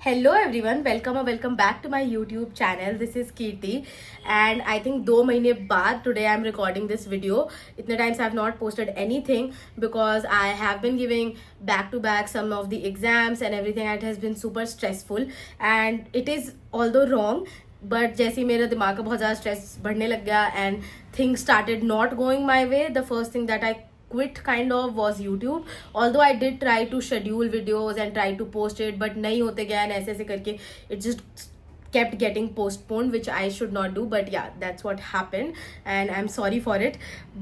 Hello everyone, welcome or welcome back to my YouTube channel. This is Kirti and I think 2 महीने बाद today I'm recording this video. इतने times I have not posted anything because I have been giving back to back some of the exams and everything. It has been super stressful and it is although wrong, but जैसे ही मेरा दिमाग का बहुत ज़्यादा stress बढ़ने लग गया and things started not going my way, the first thing that I quit kind of was YouTube. Although I did try to schedule videos and try to post it, but नहीं होते गया and ऐसे ऐसे करके it just kept getting postponed, which I should not do. But yeah, that's what happened and I'm sorry for it.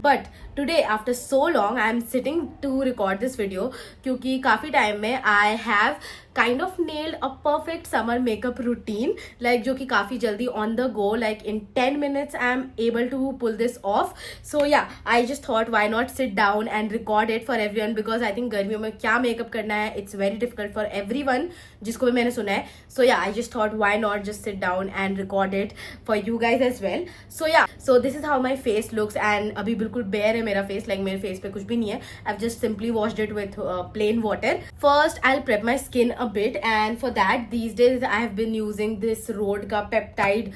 But today after so long I'm sitting to record this video क्योंकि काफ़ी time में I have kind of nailed a perfect summer makeup routine, like जो कि काफ़ी जल्दी on the go, like in 10 minutes I'm able to pull this off. So yeah, I just thought why not sit down and record it for everyone, because I think गर्मियों में क्या makeup करना है, it's very difficult for everyone जिसको भी मैंने सुना है. So yeah, I just thought why not just sit down and record it for you guys as well. So yeah, so this is how my face looks and अभी बिल्कुल bare है मेरा face, like मेरे face पे कुछ भी नहीं है. I've just simply washed it with plain water. First I'll prep my skin a bit, and for that these days I have been using this Rhode का peptide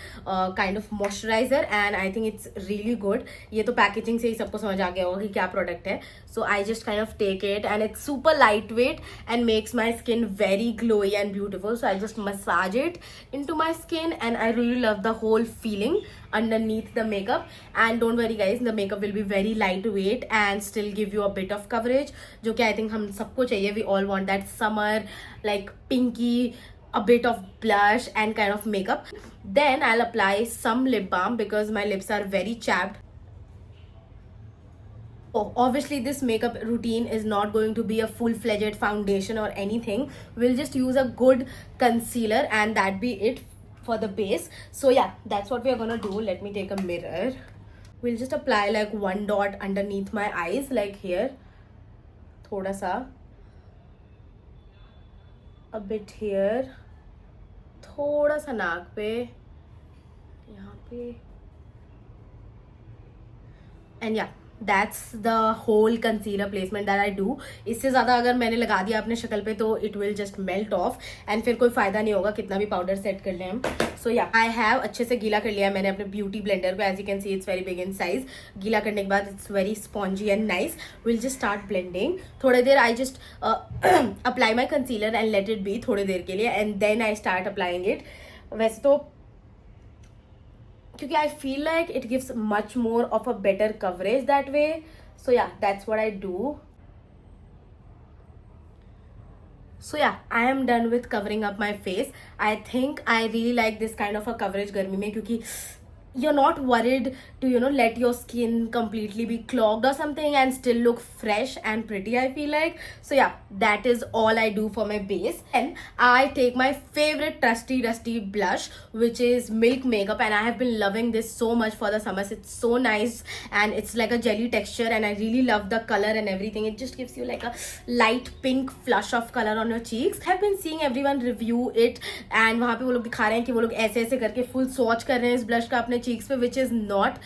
kind of moisturizer and I think it's really good. ये तो packaging से ही सबको समझ आ गया होगा कि क्या product है. So I just kind of take it and it's super lightweight and makes my skin very glowy and beautiful. So I just massage it into my skin and I really love the whole feeling underneath the makeup. And don't worry guys, the makeup will be very lightweight and still give you a bit of coverage, जो कि I think हम सबको चाहिए. We all want that summer like pinky, a bit of blush and kind of makeup. Then I'll apply some lip balm because my lips are very chapped. Oh, obviously this makeup routine is not going to be a full-fledged foundation or anything. We'll just use a good concealer and that be it for the base. So yeah, that's what we are gonna do. Let me take a mirror. We'll just apply like one dot underneath my eyes, like here, thoda sa, a bit here, थोड़ा सा नाक पे, यहाँ पे, and yeah, that's the whole concealer placement that I do. इससे ज़्यादा अगर मैंने लगा दिया अपने शक्ल पे तो it will just melt off and फिर कोई फ़ायदा नहीं होगा कितना भी पाउडर सेट कर लें हम. So yeah, I have अच्छे से गीला कर लिया है मैंने अपने ब्यूटी ब्लेंडर को. As you can see, it's very big in size. गीला करने के बाद it's very spongy and nice. We'll just start blending. थोड़ी देर I just apply my concealer and let it be थोड़ी देर के लिए and then I start applying it. वैसे तो क्योंकि I feel like it gives much more of a better coverage that way. So yeah, that's what I do. So yeah, I am done with covering up my face. I think I really like this kind of a coverage गर्मी में, क्योंकि you're not worried to let your skin completely be clogged or something and still look fresh and pretty, I feel like. So yeah, that is all I do for my base. And I take my favorite trusty dusty blush, which is Milk Makeup, and I have been loving this so much for the summers. It's so nice and it's like a jelly texture and I really love the color and everything. It just gives you like a light pink flush of color on your cheeks. I have been seeing everyone review it and वहाँ पे वो लोग दिखा रहे हैं कि वो लोग ऐसे ऐसे करके full swatch कर रहे हैं इस blush का अपने cheeks पे, which is not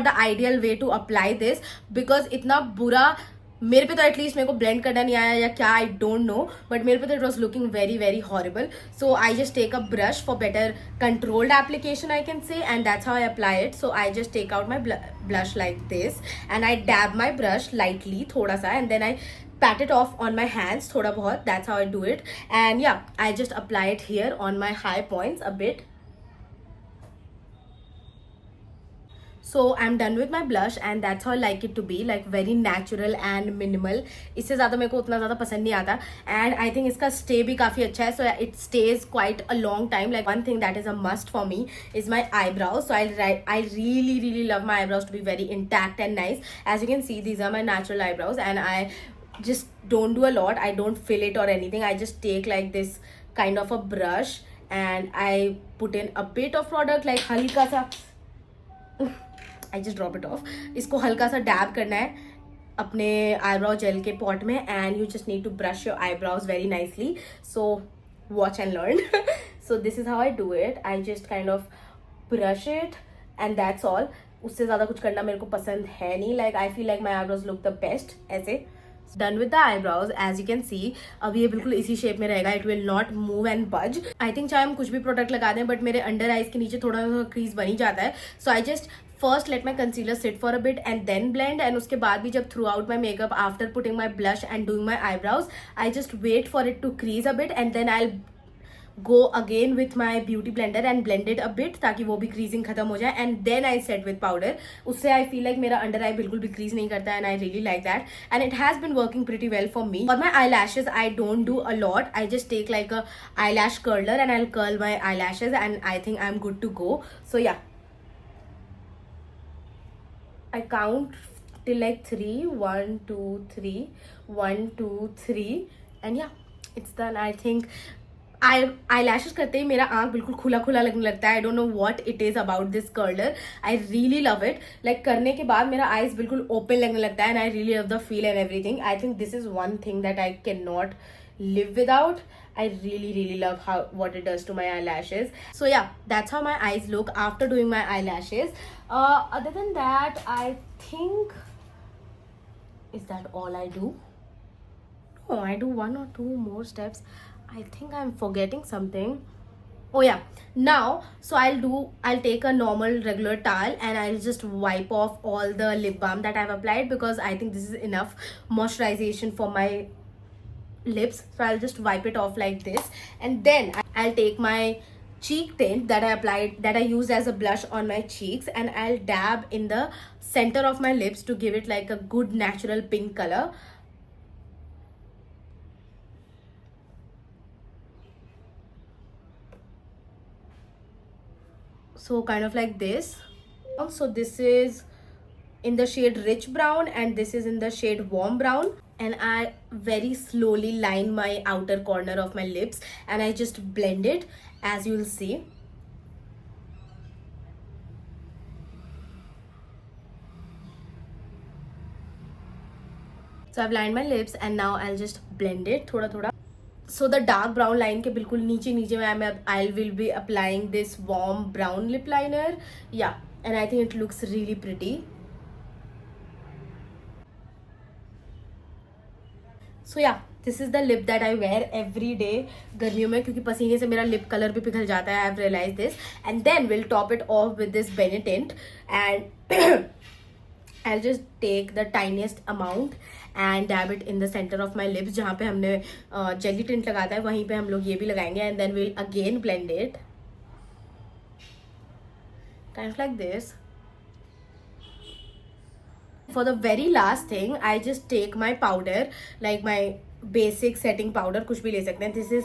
the ideal way to apply this, because इतना बुरा मेरे पे तो एटलीस्ट मेरे को ब्लेंड करना नहीं आया या क्या, आई डोंट नो, बट मेरे पे तो it was looking very very horrible. So I just take a brush for better controlled application, I can say, and that's how I apply it. So I just take out my blush like this and I dab my brush lightly थोड़ा सा and then I pat it off on my hands थोड़ा बहुत. That's how I do it. And yeah, I just apply it here on my high points a bit. So I'm done with my blush and that's how I like it to be, like very natural and minimal. इससे ज़्यादा मेरे को उतना ज़्यादा पसंद नहीं आता and I think इसका stay भी काफ़ी अच्छा है, so it stays quite a long time. Like one thing that is a must for me is my eyebrows. So I really love my eyebrows to be very intact and nice. As you can see, these are my natural eyebrows and I just don't do a lot. I don't fill it or anything. I just take like this kind of a brush and I put in a bit of product, like हल्का सा I just drop it off. इसको हल्का सा dab करना है अपने eyebrow gel के pot में and you just need to brush your eyebrows very nicely. So watch and learn. So this is how I do it. I just kind of brush it and that's all. उससे ज़्यादा कुछ करना मेरे को पसंद है नहीं. Like I feel like my eyebrows look the best ऐसे. Done with the eyebrows. As you can see अब ये बिल्कुल इसी शेप में रहेगा. It will not move and budge. I think चाहे हम कुछ भी प्रोडक्ट लगा दें बट मेरे अंडर आइज के नीचे थोड़ा सा क्रीज बन ही जाता है. So I just first let my concealer sit for a bit and then blend. And उसके बाद भी जब throughout my makeup after putting my blush and doing my eyebrows I just wait for it to crease a bit and then I'll go again with my beauty blender and blend it a bit ताकि वो भी creasing खत्म हो जाए. And then I set with powder. उससे I feel like मेरा under eye बिल्कुल भी crease नहीं करता and I really like that and it has been working pretty well for me. For my eyelashes I don't do a lot. I just take like a eyelash curler and I'll curl my eyelashes and I think I'm good to go. So yeah, I count till like 3. 1 2 3 1 2 3 and yeah, it's done. I think eyelashes करते ही मेरा आँख बिल्कुल खुला खुला लगने लगता है. I don't know what it is about this curler. I really love it. Like करने के बाद मेरा eyes बिल्कुल open लगने लगता है and I really love the feel and everything. I think this is one thing that I cannot live without. I really love what it does to my eyelashes. So yeah, that's how my eyes look after doing my eyelashes. Other than that, I think, is that all I do? No, I do 1 or 2 more steps. I think I'm forgetting something. Oh yeah, now so I'll take a normal regular towel and I'll just wipe off all the lip balm that I've applied because I think this is enough moisturization for my lips. So I'll just wipe it off like this and then I'll take my cheek tint that I used as a blush on my cheeks and I'll dab in the center of my lips to give it like a good natural pink color. So kind of like this. So this is in the shade rich brown and this is in the shade warm brown. And I very slowly line my outer corner of my lips and I just blend it as you will see. So I've lined my lips and now I'll just blend it thoda thoda. So the dark brown line के बिल्कुल नीचे में I will be applying this warm brown lip liner. Yeah, and I think it looks really pretty. So yeah, this is the lip that I wear every day गर्मियों में क्योंकि पसीने से मेरा lip color भी पिघल जाता है. I've realized this. And then we'll top it off with this Benny tint and I'll just take the tiniest amount and dab it in the center of my lips. जहाँ पे हमने jelly tint लगाता है वहीं पे हम लोग ये भी लगाएंगे and then we'll again blend it kind of like this. For the very last thing, I just take my powder, like my basic setting powder, कुछ भी ले सकते हैं.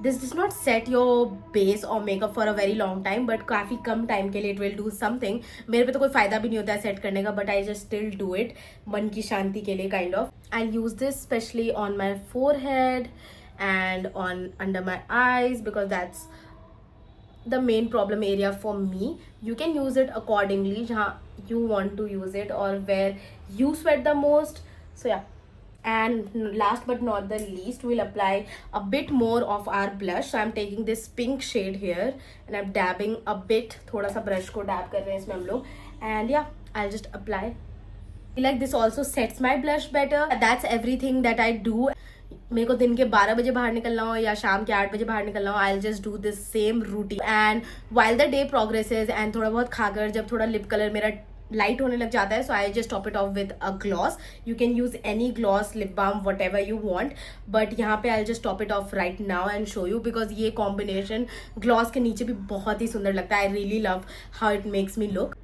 This does not set your base or makeup for a very long time, but काफ़ी कम time के लिए it will do something. मेरे पे तो कोई फ़ायदा भी नहीं होता है set करने का, but I just still do it मन की शांति के लिए kind of. I'll use this especially on my forehead and on under my eyes because that's the main problem area for me. You can use it accordingly जहाँ you want to use it or where you sweat the most. So yeah, and last but not the least, we'll apply a bit more of our blush. So I'm taking this pink shade here and I'm dabbing a bit. थोड़ा सा brush को dab कर रहे हैं इसमें हम लोग and yeah, I'll just apply. Like this also sets my blush better. That's everything that I do. मेरे को दिन के 12 बजे बाहर निकलना हो या शाम के 8 बजे बाहर निकलना हो, I'll just do this same routine. And while the day progresses and थोड़ा बहुत खाकर जब थोड़ा lip color मेरा लाइट होने लग जाता है, so I just top it off with a gloss. You can use any gloss, lip balm, whatever you want, but यहाँ पे I'll just top it off right now and show you because ये combination gloss के नीचे भी बहुत ही सुंदर लगता है. I really love how it makes me look.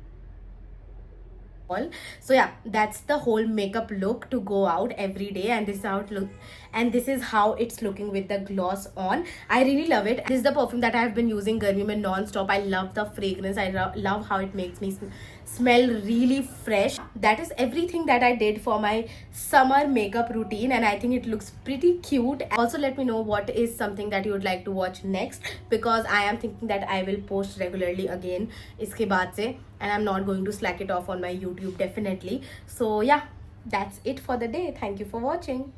So yeah, that's the whole makeup look to go out every day, and this is how it look, and this is how it's looking with the gloss on. I really love it. This is the perfume that I have been using गर्मी में non-stop. I love the fragrance. I love how it makes me smell really fresh. That is everything that I did for my summer makeup routine, and I think it looks pretty cute. Also let me know what is something that you would like to watch next because I am thinking that I will post regularly again इसके बाद से, and I'm not going to slack it off on my YouTube definitely. So yeah, that's it for the day. Thank you for watching.